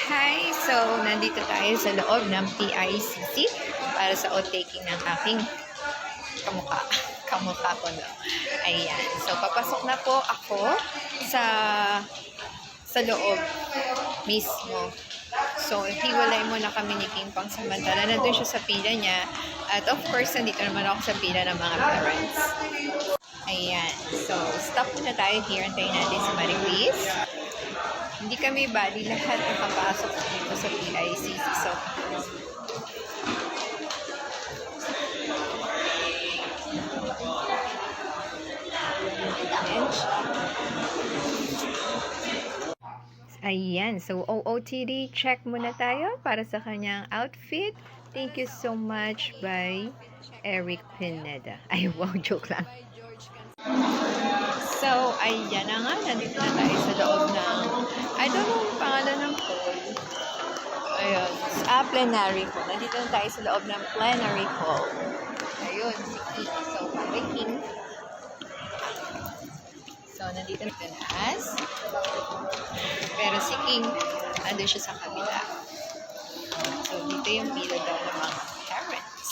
Hi! So, nandito tayo sa loob ng PICC para sa outtaking ng aking kamukha. Kamukha ko, no? Ayan. So, papasok na po ako sa loob mismo. So, hiwalay muna kami ni King pang samantala. Nandun siya sa pila niya. At of course, nandito naman ako sa pila ng mga parents. Ayan. So, stop muna tayo here. Antayin natin si Marilis. Hindi kami bali lahat nakapasok dito sa PICC. So, ayan. So, OOTD, check muna tayo para sa kanyang outfit. Thank you so much by Eric Pineda. Ay, wow, joke lang. So, ayan na nga. Nandito na tayo sa loob ng, I don't know yung pangalan ng hall. Ayun. Plenary hall. Nandito na tayo sa loob ng plenary hall. Ayun, si King. So, hi King. So, nandito na taas. Pero si King, nandun siya sa kabila. So, dito yung pila daw ng mga parents.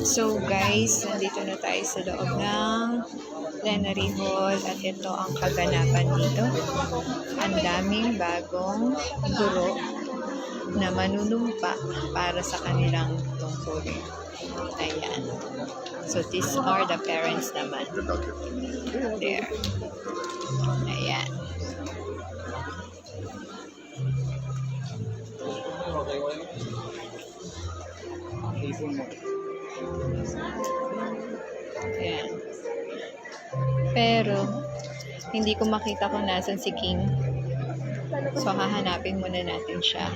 So guys, nandito na tayo sa loob ng plenary hall at ito ang kaganapan dito. Ang daming bagong guro na manunumpa para sa kanilang tungkulin. Ayan. So these are the parents naman. There. Ayan. Ayan. Pero, hindi ko makita kung nasan si King. So, hahanapin muna natin siya.